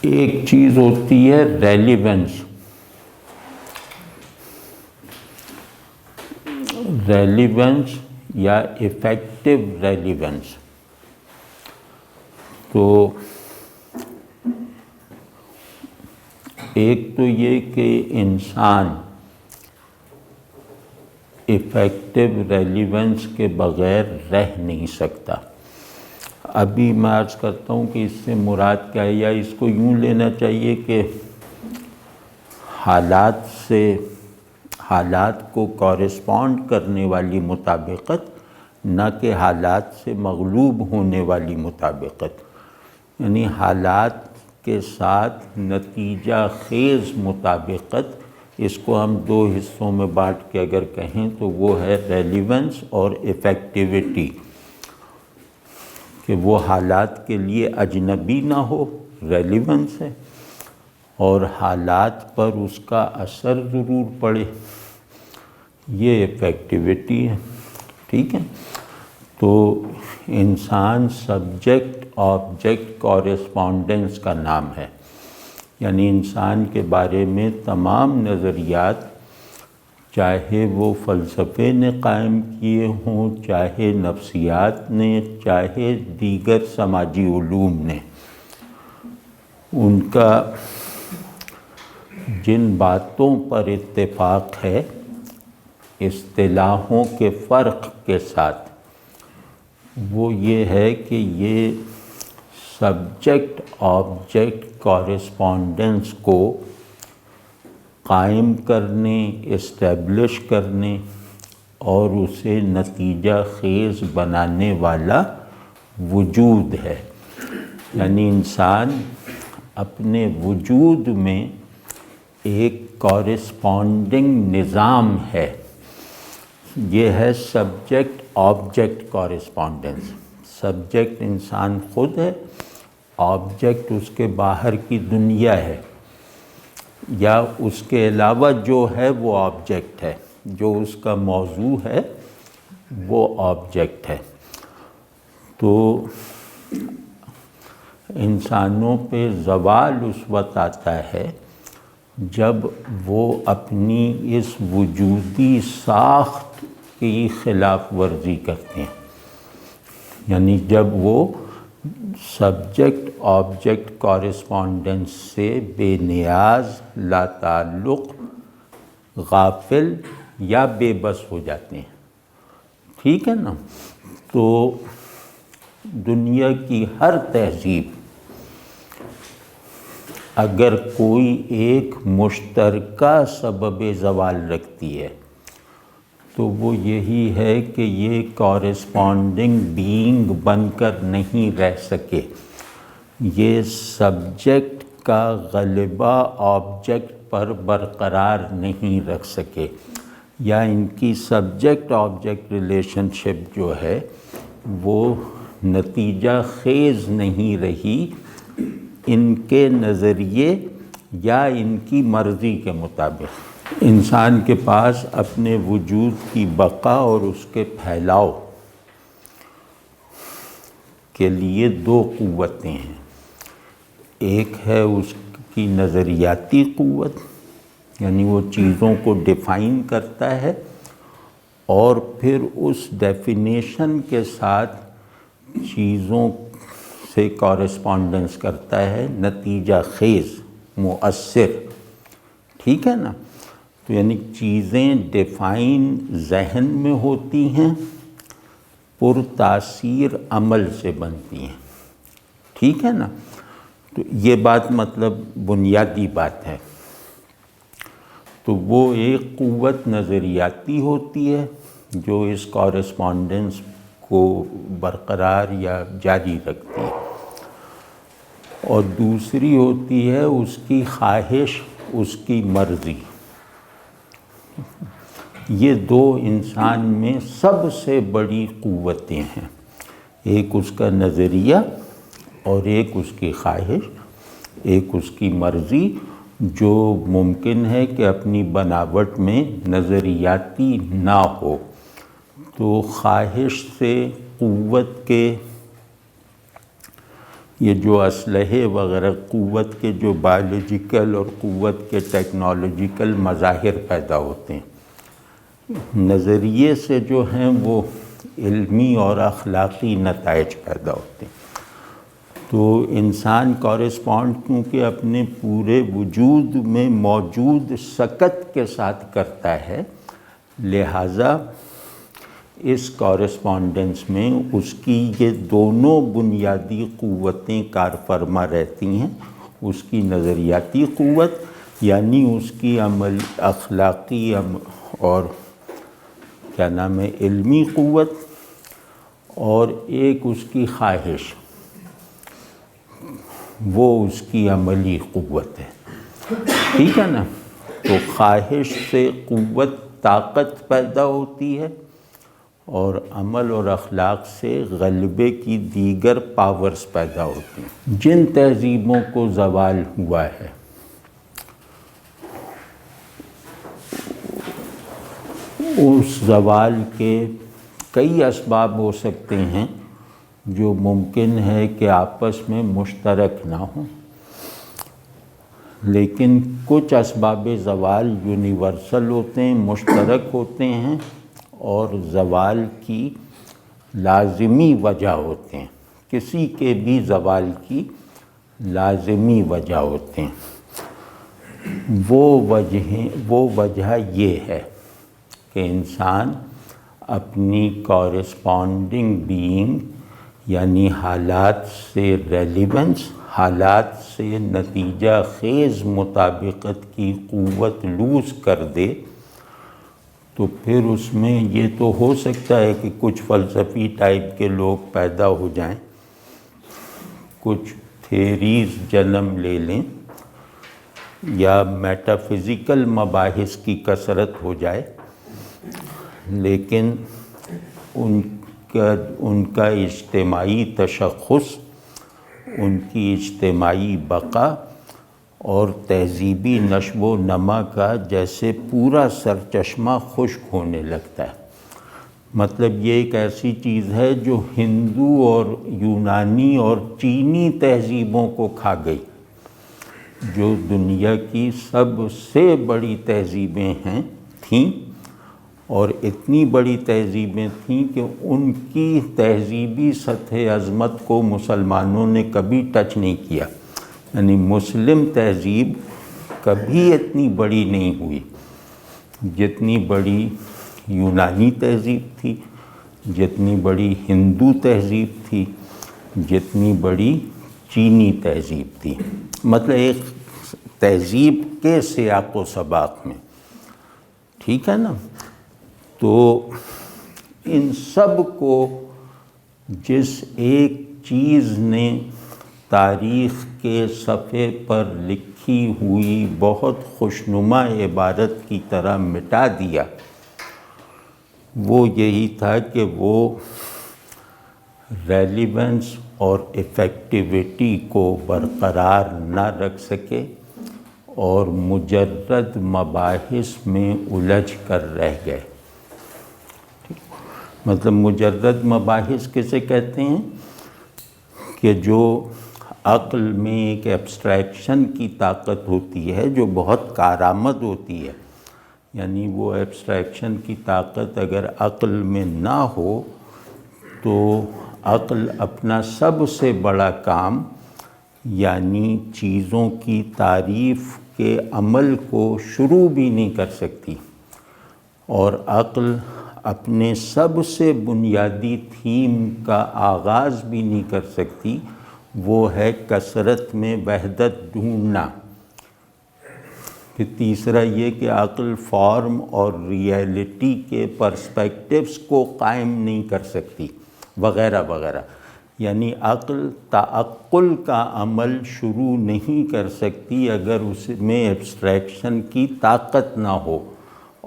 ایک چیز ہوتی ہے ریلیونس، یا افیکٹو ریلیونس۔ تو ایک تو یہ کہ انسان افیکٹو ریلیونس کے بغیر رہ نہیں سکتا۔ ابھی میں عرض کرتا ہوں کہ اس سے مراد کیا ہے، یا اس کو یوں لینا چاہیے کہ حالات کو کورسپونڈ کرنے والی مطابقت، نہ کہ حالات سے مغلوب ہونے والی مطابقت، یعنی حالات کے ساتھ نتیجہ خیز مطابقت۔ اس کو ہم دو حصوں میں بانٹ کے اگر کہیں تو وہ ہے ریلیونس اور افیکٹیوٹی، کہ وہ حالات کے لیے اجنبی نہ ہو، ریلیونس ہے، اور حالات پر اس کا اثر ضرور پڑے، یہ افیکٹیوٹی ہے۔ ٹھیک ہے، تو انسان سبجیکٹ آبجیکٹ کورسپونڈنس کا نام ہے، یعنی انسان کے بارے میں تمام نظریات، چاہے وہ فلسفے نے قائم کیے ہوں، چاہے نفسیات نے، چاہے دیگر سماجی علوم نے، ان کا جن باتوں پر اتفاق ہے اصطلاحوں کے فرق کے ساتھ، وہ یہ ہے کہ یہ سبجیکٹ آبجیکٹ کورسپونڈنس کو قائم کرنے، اسٹیبلش کرنے اور اسے نتیجہ خیز بنانے والا وجود ہے، یعنی انسان اپنے وجود میں ایک کورسپونڈنگ نظام ہے۔ یہ ہے سبجیکٹ آبجیکٹ کورسپونڈنس۔ سبجیکٹ انسان خود ہے، آبجیکٹ اس کے باہر کی دنیا ہے، یا اس کے علاوہ جو ہے وہ آبجیکٹ ہے، جو اس کا موضوع ہے وہ آبجیکٹ ہے۔ تو انسانوں پہ زوال اس وقت آتا ہے جب وہ اپنی اس وجودی ساخت کی خلاف ورزی کرتے ہیں، یعنی جب وہ سبجیکٹ آبجیکٹ کورسپونڈنس سے بے نیاز، لا تعلق، غافل یا بے بس ہو جاتے ہیں۔ ٹھیک ہے نا؟ تو دنیا کی ہر تہذیب اگر کوئی ایک مشترکہ سبب زوال رکھتی ہے تو وہ یہی ہے کہ یہ کورسپونڈنگ بینگ بن کر نہیں رہ سکے، یہ سبجیکٹ کا غلبہ آبجیکٹ پر برقرار نہیں رکھ سکے، یا ان کی سبجیکٹ آبجیکٹ ریلیشن شپ جو ہے وہ نتیجہ خیز نہیں رہی ان کے نظریے یا ان کی مرضی کے مطابق۔ انسان کے پاس اپنے وجود کی بقا اور اس کے پھیلاؤ کے لیے دو قوتیں ہیں، ایک ہے اس کی نظریاتی قوت، یعنی وہ چیزوں کو ڈیفائن کرتا ہے اور پھر اس ڈیفینیشن کے ساتھ چیزوں سے کورسپونڈنس کرتا ہے، نتیجہ خیز، مؤثر۔ ٹھیک ہے نا؟ تو یعنی چیزیں ڈیفائن ذہن میں ہوتی ہیں، پر تاثیر عمل سے بنتی ہیں۔ ٹھیک ہے نا؟ تو یہ بات مطلب بنیادی بات ہے۔ تو وہ ایک قوت نظریاتی ہوتی ہے جو اس کورسپونڈنس کو برقرار یا جاری رکھتی ہے، اور دوسری ہوتی ہے اس کی خواہش، اس کی مرضی۔ یہ دو انسان میں سب سے بڑی قوتیں ہیں، ایک اس کا نظریہ اور ایک اس کی خواہش، ایک اس کی مرضی، جو ممکن ہے کہ اپنی بناوٹ میں نظریاتی نہ ہو۔ تو خواہش سے قوت کے یہ جو اسلحے وغیرہ قوت کے جو بایولوجیکل اور قوت کے ٹیکنالوجیکل مظاہر پیدا ہوتے ہیں، نظریے سے جو ہیں وہ علمی اور اخلاقی نتائج پیدا ہوتے ہیں۔ تو انسان کورسپونڈ کیونکہ اپنے پورے وجود میں موجود سکت کے ساتھ کرتا ہے، لہٰذا اس کورسپونڈنس میں اس کی یہ دونوں بنیادی قوتیں کارفرما رہتی ہیں، اس کی نظریاتی قوت یعنی اس کی عمل اخلاقی اور علمی قوت، اور ایک اس کی خواہش، وہ اس کی عملی قوت ہے، ٹھیک ہے نا؟ تو خواہش سے قوت طاقت پیدا ہوتی ہے، اور عمل اور اخلاق سے غلبے کی دیگر پاورز پیدا ہوتی ہیں۔ جن تہذیبوں کو زوال ہوا ہے، اس زوال کے کئی اسباب ہو سکتے ہیں جو ممکن ہے کہ آپس میں مشترک نہ ہوں، لیکن کچھ اسباب زوال یونیورسل ہوتے ہیں، مشترک ہوتے ہیں، اور زوال کی لازمی وجہ ہوتے ہیں، کسی کے بھی زوال کی لازمی وجہ ہوتے ہیں۔ وہ وجہ یہ ہے کہ انسان اپنی کورسپونڈنگ بینگ یعنی حالات سے ریلیونس، حالات سے نتیجہ خیز مطابقت کی قوت لوز کر دے، تو پھر اس میں یہ تو ہو سکتا ہے کہ کچھ فلسفی ٹائپ کے لوگ پیدا ہو جائیں، کچھ تھیریز جنم لے لیں، یا میٹا فزیکل مباحث کی کثرت ہو جائے، لیکن ان کا اجتماعی تشخص، ان کی اجتماعی بقا اور تہذیبی نشو و نما کا جیسے پورا سرچشمہ خشک ہونے لگتا ہے۔ مطلب یہ ایک ایسی چیز ہے جو ہندو اور یونانی اور چینی تہذیبوں کو کھا گئی، جو دنیا کی سب سے بڑی تہذیبیں تھیں، اور اتنی بڑی تہذیبیں تھیں کہ ان کی تہذیبی سطح عظمت کو مسلمانوں نے کبھی ٹچ نہیں کیا، یعنی مسلم تہذیب کبھی اتنی بڑی نہیں ہوئی جتنی بڑی یونانی تہذیب تھی، جتنی بڑی ہندو تہذیب تھی، جتنی بڑی چینی تہذیب تھی، مطلب ایک تہذیب کے سیاق و سباق میں، ٹھیک ہے نا؟ تو ان سب کو جس ایک چیز نے تاریخ کے صفحے پر لکھی ہوئی بہت خوشنما عبارت کی طرح مٹا دیا، وہ یہی تھا کہ وہ ریلیونس اور ایفیکٹیویٹی کو برقرار نہ رکھ سکے، اور مجرد مباحث میں الجھ کر رہ گئے۔ مطلب مجرد مباحث کسے کہتے ہیں؟ کہ جو عقل میں ایک ایبسٹریکشن کی طاقت ہوتی ہے جو بہت کارآمد ہوتی ہے، یعنی وہ ایبسٹریکشن کی طاقت اگر عقل میں نہ ہو تو عقل اپنا سب سے بڑا کام یعنی چیزوں کی تعریف کے عمل کو شروع بھی نہیں کر سکتی، اور عقل اپنے سب سے بنیادی تھیم کا آغاز بھی نہیں کر سکتی، وہ ہے کثرت میں وحدت ڈھونڈنا۔ پھر تیسرا یہ کہ عقل فارم اور ریئلٹی کے پرسپیکٹیوز کو قائم نہیں کر سکتی، وغیرہ وغیرہ، یعنی عقل تعقل کا عمل شروع نہیں کر سکتی اگر اس میں ایبسٹریکشن کی طاقت نہ ہو،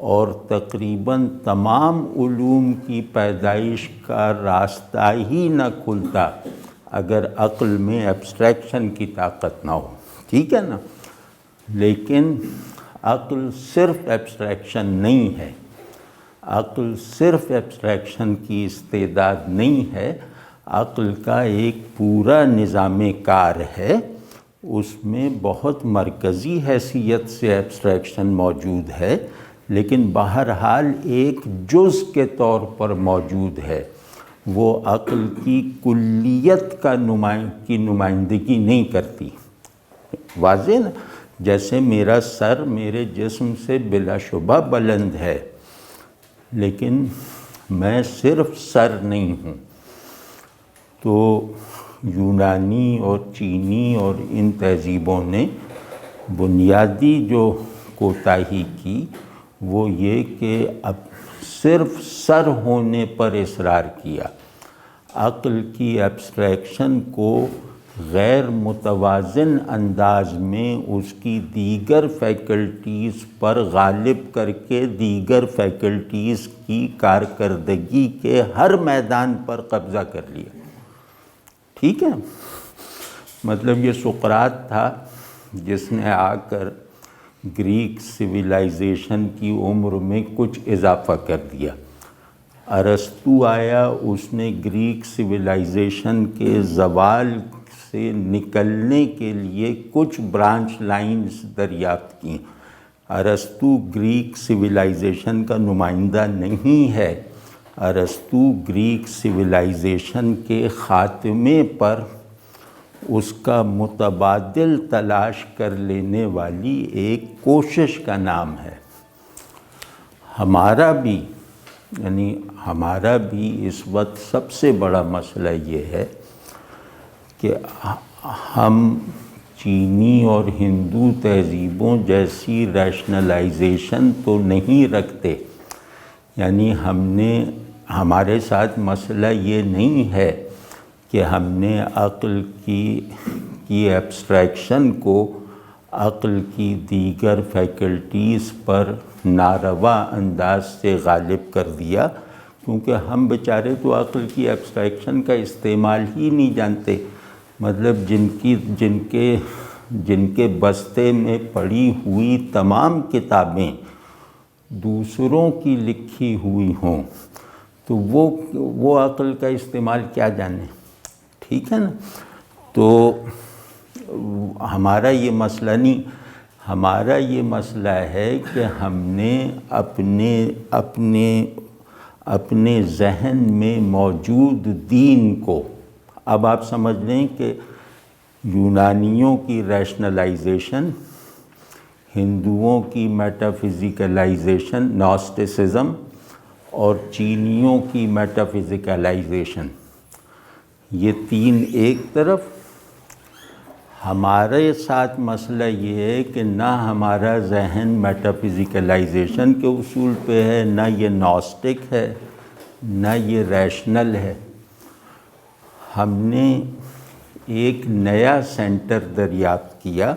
اور تقریباً تمام علوم کی پیدائش کا راستہ ہی نہ کھلتا اگر عقل میں ایبسٹریکشن کی طاقت نہ ہو، ٹھیک ہے نا؟ لیکن عقل صرف ایبسٹریکشن نہیں ہے، عقل صرف ایبسٹریکشن کی استعداد نہیں ہے، عقل کا ایک پورا نظام کار ہے، اس میں بہت مرکزی حیثیت سے ایبسٹریکشن موجود ہے، لیکن بہرحال ایک جز کے طور پر موجود ہے، وہ عقل کی کلیت کی نمائندگی نہیں کرتی۔ واضح نا؟ جیسے میرا سر میرے جسم سے بلا شبہ بلند ہے، لیکن میں صرف سر نہیں ہوں۔ تو یونانی اور چینی اور ان تہذیبوں نے بنیادی جو کوتاہی کی وہ یہ کہ اب صرف سر ہونے پر اصرار کیا، عقل کی ایبسٹریکشن کو غیر متوازن انداز میں اس کی دیگر فیکلٹیز پر غالب کر کے دیگر فیکلٹیز کی کارکردگی کے ہر میدان پر قبضہ کر لیا۔ ٹھیک ہے؟ مطلب یہ سقراط تھا جس نے آ کر گریک سویلائزیشن کی عمر میں کچھ اضافہ کر دیا۔ ارسطو آیا، اس نے گریک سویلائزیشن کے زوال سے نکلنے کے لیے کچھ برانچ لائنز دریافت کیں۔ ارسطو گریک سویلائزیشن کا نمائندہ نہیں ہے، ارسطو گریک سویلائزیشن کے خاتمے پر اس کا متبادل تلاش کر لینے والی ایک کوشش کا نام ہے۔ ہمارا بھی اس وقت سب سے بڑا مسئلہ یہ ہے کہ ہم چینی اور ہندو تہذیبوں جیسی ریشنلائزیشن تو نہیں رکھتے، یعنی ہمارے ساتھ مسئلہ یہ نہیں ہے کہ ہم نے عقل کی ایبسٹریکشن کو عقل کی دیگر فیکلٹیز پر ناروا انداز سے غالب کر دیا، کیونکہ ہم بیچارے تو عقل کی ایبسٹریکشن کا استعمال ہی نہیں جانتے۔ مطلب جن کے بستے میں پڑی ہوئی تمام کتابیں دوسروں کی لکھی ہوئی ہوں تو وہ عقل کا استعمال کیا جانے۔ ٹھیک ہے نا؟ تو ہمارا یہ مسئلہ نہیں، ہمارا یہ مسئلہ ہے کہ ہم نے اپنے ذہن میں موجود دین کو، اب آپ سمجھ لیں کہ یونانیوں کی ریشنلائزیشن، ہندوؤں کی میٹافزیکلائزیشن نوسٹسزم اور چینیوں کی میٹافزیکلائزیشن، یہ تین ایک طرف۔ ہمارے ساتھ مسئلہ یہ ہے کہ نہ ہمارا ذہن میٹافزیکلائزیشن کے اصول پہ ہے، نہ یہ نوسٹک ہے، نہ یہ ریشنل ہے۔ ہم نے ایک نیا سینٹر دریافت کیا،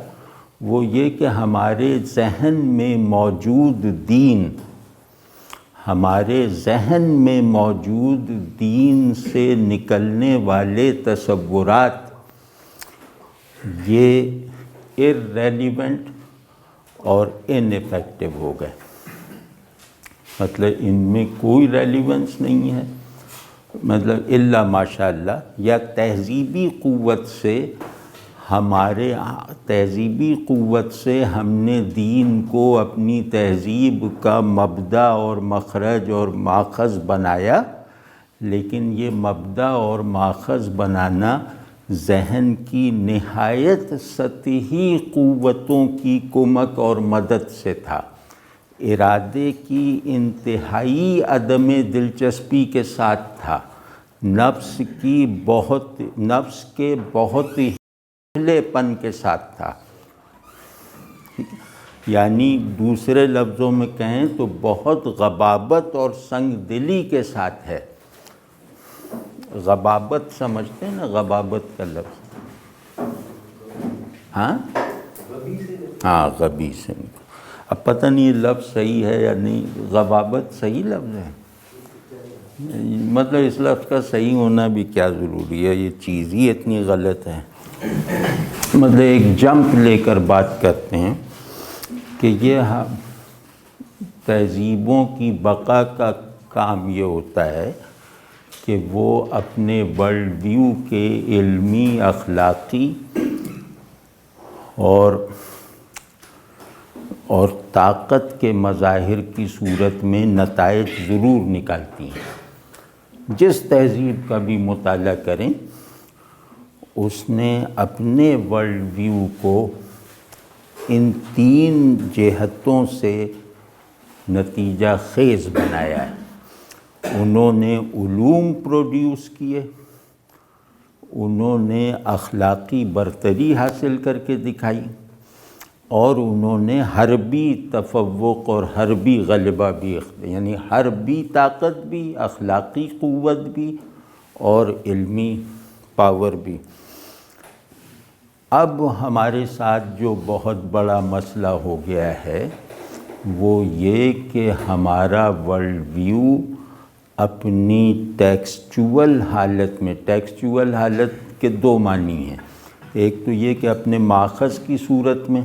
وہ یہ کہ ہمارے ذہن میں موجود دین، ہمارے ذہن میں موجود دین سے نکلنے والے تصورات یہ irrelevant اور ineffective ہو گئے۔ مطلب ان میں کوئی ریلیونس نہیں ہے، مطلب الا ماشاء اللہ، یا تہذیبی قوت سے ہم نے دین کو اپنی تہذیب کا مبدا اور مخرج اور ماخذ بنایا، لیکن یہ مبدا اور ماخذ بنانا ذہن کی نہایت سطحی قوتوں کی کمک اور مدد سے تھا، ارادے کی انتہائی عدم دلچسپی کے ساتھ تھا، نفس کے بہت ہلے پن کے ساتھ تھا۔ یعنی دوسرے لفظوں میں کہیں تو بہت غبابت اور سنگ دلی کے ساتھ ہے۔ غبابت سمجھتے ہیں نا، غبابت کا لفظ؟ ہاں غبی سے، اب پتہ نہیں یہ لفظ صحیح ہے یا نہیں۔ غبابت صحیح لفظ ہے؟ مطلب اس لفظ کا صحیح ہونا بھی کیا ضروری ہے، یہ چیز ہی اتنی غلط ہے۔ مطلب ایک جمپ لے کر بات کرتے ہیں کہ یہ تہذیبوں کی بقا کا کام یہ ہوتا ہے کہ وہ اپنے ورلڈ ویو کے علمی، اخلاقی اور طاقت کے مظاہر کی صورت میں نتائج ضرور نکالتی ہیں۔ جس تہذیب کا بھی مطالعہ کریں، اس نے اپنے ورلڈ ویو کو ان 3 جہتوں سے نتیجہ خیز بنایا ہے۔ انہوں نے علوم پروڈیوس کیے، انہوں نے اخلاقی برتری حاصل کر کے دکھائی، اور انہوں نے حربی تفوق اور حربی غلبہ بھی، یعنی حربی طاقت بھی، اخلاقی قوت بھی اور علمی پاور بھی۔ اب ہمارے ساتھ جو بہت بڑا مسئلہ ہو گیا ہے وہ یہ کہ ہمارا ورلڈ ویو اپنی ٹیکسچول حالت میں، ٹیکسچول حالت کے 2 معنی ہیں، ایک تو یہ کہ اپنے ماخذ کی صورت میں،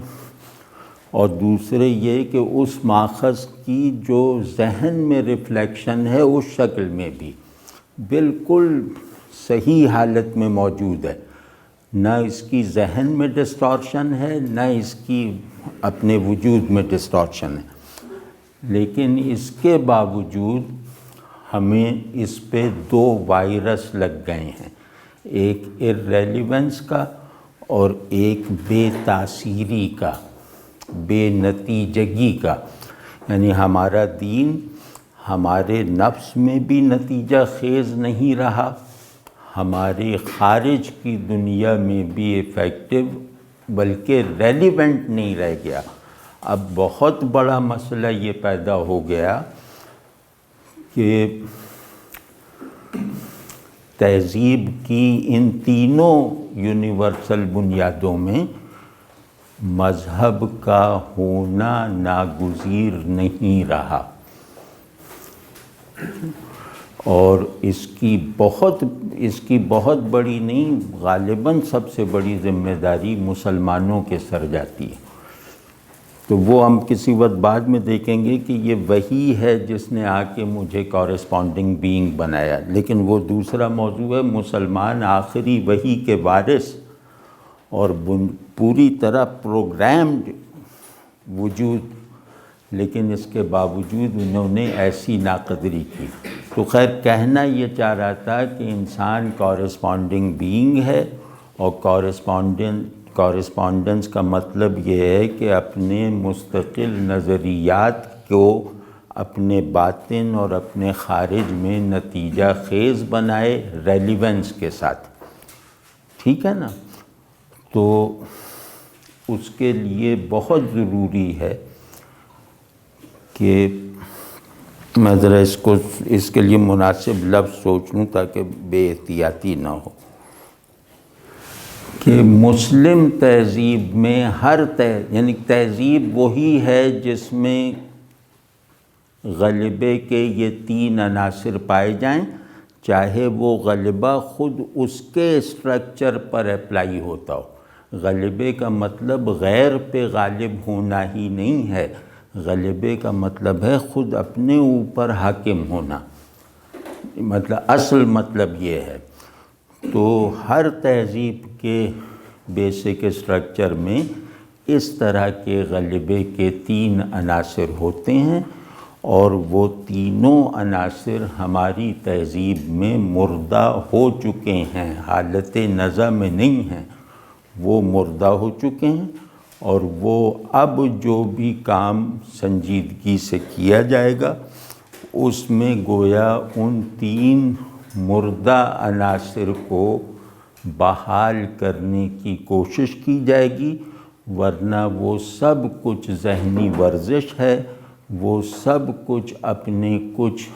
اور دوسرے یہ کہ اس ماخذ کی جو ذہن میں ریفلیکشن ہے اس شکل میں بھی بالکل صحیح حالت میں موجود ہے، نہ اس کی ذہن میں ڈسٹارشن ہے، نہ اس کی اپنے وجود میں ڈسٹارشن ہے۔ لیکن اس کے باوجود ہمیں اس پہ 2 وائرس لگ گئے ہیں، ایک ارریلیونس کا اور ایک بے تاثیری کا، بے نتیجگی کا۔ یعنی ہمارا دین ہمارے نفس میں بھی نتیجہ خیز نہیں رہا، ہمارے خارج کی دنیا میں بھی ایفیکٹو بلکہ ریلیونٹ نہیں رہ گیا۔ اب بہت بڑا مسئلہ یہ پیدا ہو گیا کہ تہذیب کی ان تینوں یونیورسل بنیادوں میں مذہب کا ہونا ناگزیر نہیں رہا، اور اس کی بہت بڑی نہیں، غالباً سب سے بڑی ذمہ داری مسلمانوں کے سر جاتی ہے۔ تو وہ ہم کسی وقت بعد میں دیکھیں گے کہ یہ وہی ہے جس نے آ کے مجھے کورسپونڈنگ بینگ بنایا، لیکن وہ دوسرا موضوع ہے۔ مسلمان آخری وحی کے وارث اور پوری طرح پروگرامڈ وجود، لیکن اس کے باوجود انہوں نے ایسی ناقدری کی۔ تو خیر کہنا یہ چاہ رہا تھا کہ انسان کورسپونڈنگ بینگ ہے، اور کورسپونڈنس کا مطلب یہ ہے کہ اپنے مستقل نظریات کو اپنے باطن اور اپنے خارج میں نتیجہ خیز بنائے ریلیونس کے ساتھ، ٹھیک ہے نا؟ تو اس کے لیے بہت ضروری ہے کہ میں ذرا اس کے لیے مناسب لفظ سوچ لوں تاکہ بے احتیاطی نہ ہو، کہ مسلم تہذیب میں یعنی تہذیب وہی ہے جس میں غلبے کے یہ 3 عناصر پائے جائیں، چاہے وہ غلبہ خود اس کے اسٹرکچر پر اپلائی ہوتا ہو۔ غلبے کا مطلب غیر پہ غالب ہونا ہی نہیں ہے، غلبے کا مطلب ہے خود اپنے اوپر حاکم ہونا، اصل مطلب یہ ہے۔ تو ہر تہذیب کے بیسک اسٹرکچر میں اس طرح کے غلبے کے 3 عناصر ہوتے ہیں، اور وہ تینوں عناصر ہماری تہذیب میں مردہ ہو چکے ہیں، حالت نزع میں نہیں ہیں، وہ مردہ ہو چکے ہیں، اور وہ اب جو بھی کام سنجیدگی سے کیا جائے گا اس میں گویا ان 3 مردہ عناصر کو بحال کرنے کی کوشش کی جائے گی، ورنہ وہ سب کچھ ذہنی ورزش ہے، وہ سب کچھ اپنے کچھ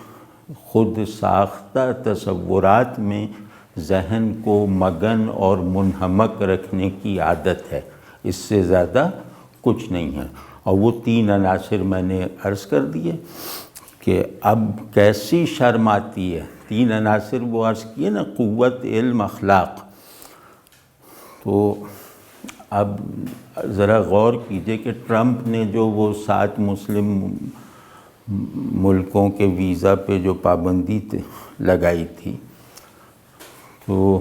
خود ساختہ تصورات میں ذہن کو مگن اور منہمک رکھنے کی عادت ہے، اس سے زیادہ کچھ نہیں ہے۔ اور وہ 3 عناصر میں نے عرض کر دیے کہ اب کیسی شرم آتی ہے۔ 3 عناصر وہ عرض کیے نا، قوت، علم، اخلاق۔ تو اب ذرا غور کیجئے کہ ٹرمپ نے جو وہ 7 مسلم ملکوں کے ویزا پہ جو پابندی لگائی تھی، تو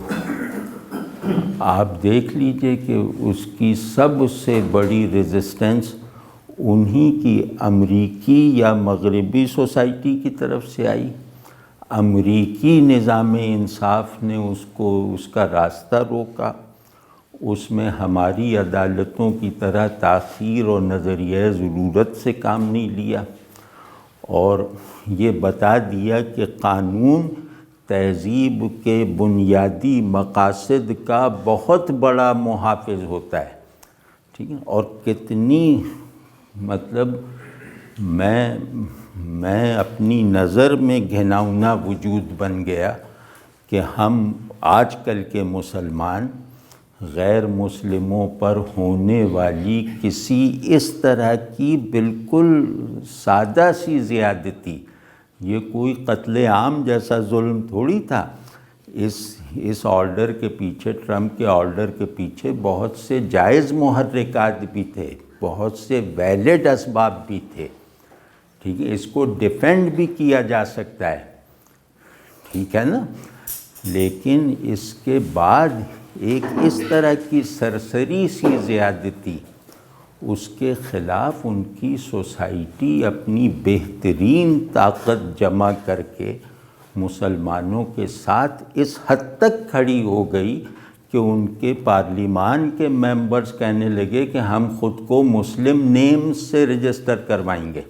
آپ دیکھ لیجئے کہ اس کی سب سے بڑی ریزسٹنس انہی کی امریکی یا مغربی سوسائٹی کی طرف سے آئی۔ امریکی نظام انصاف نے اس کا راستہ روکا، اس میں ہماری عدالتوں کی طرح تاخیر اور نظریہ ضرورت سے کام نہیں لیا، اور یہ بتا دیا کہ قانون تہذیب کے بنیادی مقاصد کا بہت بڑا محافظ ہوتا ہے، ٹھیک ہے۔ اور کتنی مطلب میں اپنی نظر میں گھناؤنا وجود بن گیا کہ ہم آج کل کے مسلمان غیر مسلموں پر ہونے والی کسی اس طرح کی بالکل سادہ سی زیادتی، یہ کوئی قتل عام جیسا ظلم تھوڑی تھا، اس آرڈر کے پیچھے، ٹرمپ کے آرڈر کے پیچھے بہت سے جائز محرکات بھی تھے، بہت سے ویلڈ اسباب بھی تھے، ٹھیک ہے۔ اس کو ڈیفینڈ بھی کیا جا سکتا ہے، ٹھیک ہے نا، لیکن اس کے بعد ایک اس طرح کی سرسری سی زیادتی، اس کے خلاف ان کی سوسائٹی اپنی بہترین طاقت جمع کر کے مسلمانوں کے ساتھ اس حد تک کھڑی ہو گئی کہ ان کے پارلیمان کے ممبرز کہنے لگے کہ ہم خود کو مسلم نیم سے رجسٹر کروائیں گے۔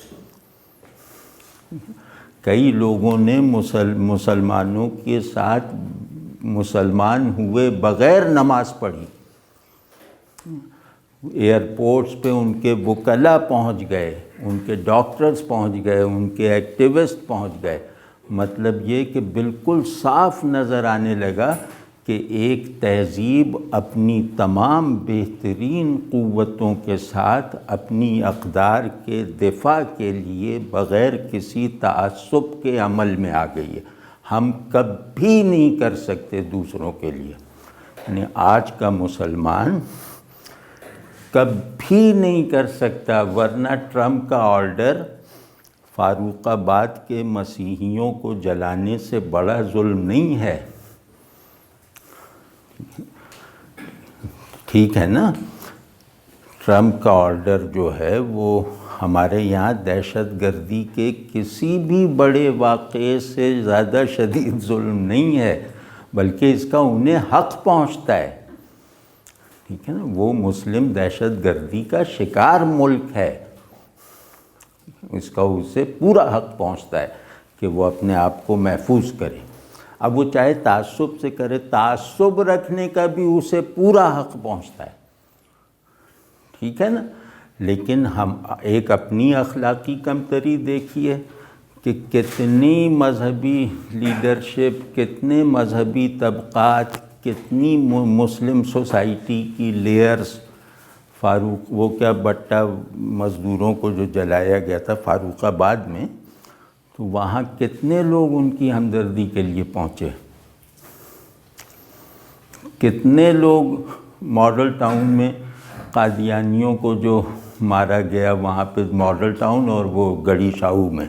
کئی لوگوں نے مسلمانوں کے ساتھ مسلمان ہوئے بغیر نماز پڑھی، ایئرپورٹس پہ ان کے وکلاء پہنچ گئے، ان کے ڈاکٹرز پہنچ گئے، ان کے ایکٹیوسٹ پہنچ گئے، مطلب یہ کہ بالکل صاف نظر آنے لگا کہ ایک تہذیب اپنی تمام بہترین قوتوں کے ساتھ اپنی اقدار کے دفاع کے لیے بغیر کسی تعصب کے عمل میں آ گئی ہے۔ ہم کبھی نہیں کر سکتے دوسروں کے لیے، یعنی آج کا مسلمان کبھی نہیں کر سکتا، ورنہ ٹرمپ کا آرڈر فاروق آباد کے مسیحیوں کو جلانے سے بڑا ظلم نہیں ہے، ٹھیک ہے نا۔ ٹرمپ کا آرڈر جو ہے وہ ہمارے یہاں دہشت گردی کے کسی بھی بڑے واقعے سے زیادہ شدید ظلم نہیں ہے، بلکہ اس کا انہیں حق پہنچتا ہے، ٹھیک ہے نا۔ وہ مسلم دہشت گردی کا شکار ملک ہے، اس کا اسے پورا حق پہنچتا ہے کہ وہ اپنے آپ کو محفوظ کرے، اب وہ چاہے تعصب سے کرے، تعصب رکھنے کا بھی اسے پورا حق پہنچتا ہے، ٹھیک ہے نا۔ لیکن ہم ایک اپنی اخلاقی کمتری دیکھیے کہ کتنی مذہبی لیڈرشپ، کتنے مذہبی طبقات، کتنی مسلم سوسائٹی کی لیئرز، فاروق وہ کیا بٹہ مزدوروں کو جو جلایا گیا تھا فاروق آباد میں، تو وہاں کتنے لوگ ان کی ہمدردی کے لیے پہنچے، کتنے لوگ ماڈل ٹاؤن میں قادیانیوں کو جو مارا گیا وہاں پہ ماڈل ٹاؤن اور وہ گڑی شاہو میں،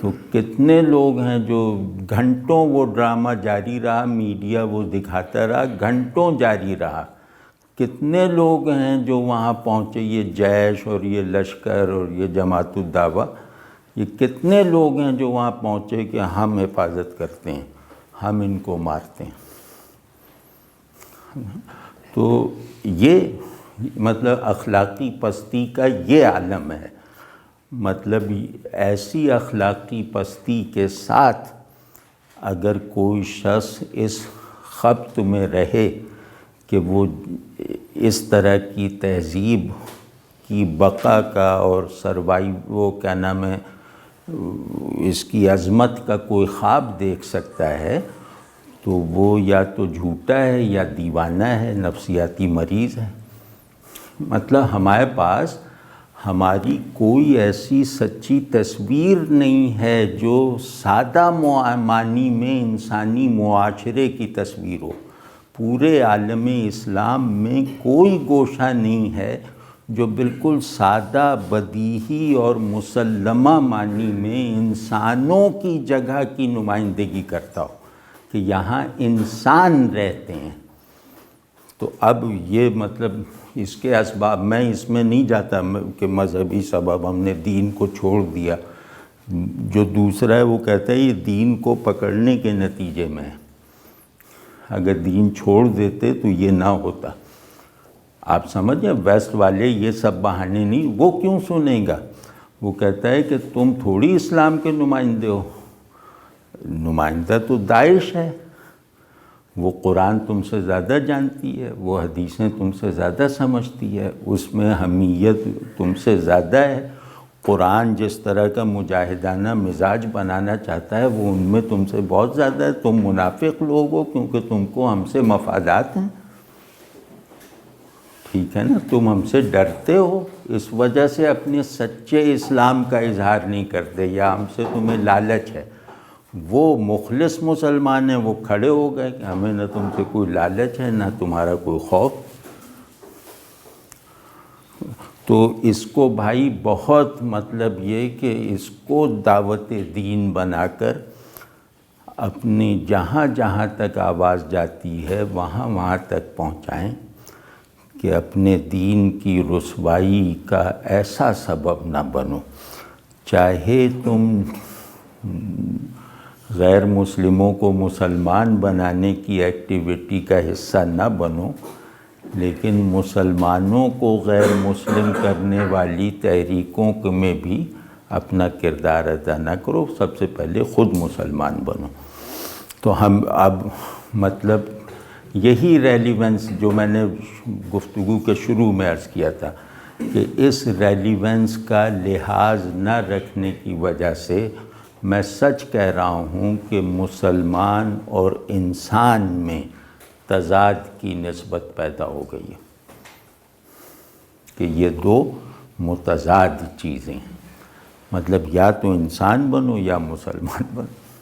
تو کتنے لوگ ہیں جو گھنٹوں وہ ڈرامہ جاری رہا، میڈیا وہ دکھاتا رہا، گھنٹوں جاری رہا، کتنے لوگ ہیں جو وہاں پہنچے، یہ جیش اور یہ لشکر اور یہ جماعت الدعوہ، یہ کتنے لوگ ہیں جو وہاں پہنچے کہ ہم حفاظت کرتے ہیں، ہم ان کو مارتے ہیں۔ تو یہ مطلب اخلاقی پستی کا یہ عالم ہے، مطلب ایسی اخلاقی پستی کے ساتھ اگر کوئی شخص اس خبط میں رہے کہ وہ اس طرح کی تہذیب کی بقا کا اور وہ کیا نام ہے اس کی عظمت کا کوئی خواب دیکھ سکتا ہے، تو وہ یا تو جھوٹا ہے یا دیوانہ ہے، نفسیاتی مریض ہے۔ مطلب ہمارے پاس ہماری کوئی ایسی سچی تصویر نہیں ہے جو سادہ معنی میں انسانی معاشرے کی تصویر ہو۔ پورے عالم اسلام میں کوئی گوشہ نہیں ہے جو بالکل سادہ، بدیہی اور مسلمہ معنی میں انسانوں کی جگہ کی نمائندگی کرتا ہو۔ کہ یہاں انسان رہتے ہیں۔ تو اب یہ مطلب اس کے اسباب، میں اس میں نہیں جاتا کہ مذہبی سبب ہم نے دین کو چھوڑ دیا۔ جو دوسرا ہے وہ کہتا ہے یہ دین کو پکڑنے کے نتیجے میں ہے، اگر دین چھوڑ دیتے تو یہ نہ ہوتا۔ آپ سمجھیں، ویسٹ والے یہ سب بہانے نہیں، وہ کیوں سنیں گا؟ وہ کہتا ہے کہ تم تھوڑی اسلام کے نمائندے ہو، نمائندہ تو داعش ہے، وہ قرآن تم سے زیادہ جانتی ہے، وہ حدیثیں تم سے زیادہ سمجھتی ہے، اس میں حمیت تم سے زیادہ ہے۔ قرآن جس طرح کا مجاہدانہ مزاج بنانا چاہتا ہے وہ ان میں تم سے بہت زیادہ ہے۔ تم منافق لوگ ہو کیونکہ تم کو ہم سے مفادات ہیں، ٹھیک ہے نا، تم ہم سے ڈرتے ہو، اس وجہ سے اپنے سچے اسلام کا اظہار نہیں کرتے، یا ہم سے تمہیں لالچ ہے۔ وہ مخلص مسلمان ہیں، وہ کھڑے ہو گئے کہ ہمیں نہ تم سے کوئی لالچ ہے نہ تمہارا کوئی خوف۔ تو اس کو بھائی بہت مطلب یہ کہ اس کو دعوت دین بنا کر اپنی جہاں جہاں تک آواز جاتی ہے وہاں وہاں تک پہنچائیں کہ اپنے دین کی رسوائی کا ایسا سبب نہ بنو۔ چاہے تم غیر مسلموں کو مسلمان بنانے کی ایکٹیویٹی کا حصہ نہ بنو، لیکن مسلمانوں کو غیر مسلم کرنے والی تحریکوں میں بھی اپنا کردار ادا نہ کرو، سب سے پہلے خود مسلمان بنو۔ تو ہم اب مطلب یہی ریلیونس جو میں نے گفتگو کے شروع میں عرض کیا تھا کہ اس ریلیونس کا لحاظ نہ رکھنے کی وجہ سے میں سچ کہہ رہا ہوں کہ مسلمان اور انسان میں تضاد کی نسبت پیدا ہو گئی ہے کہ یہ دو متضاد چیزیں ہیں، مطلب یا تو انسان بنو یا مسلمان بنو۔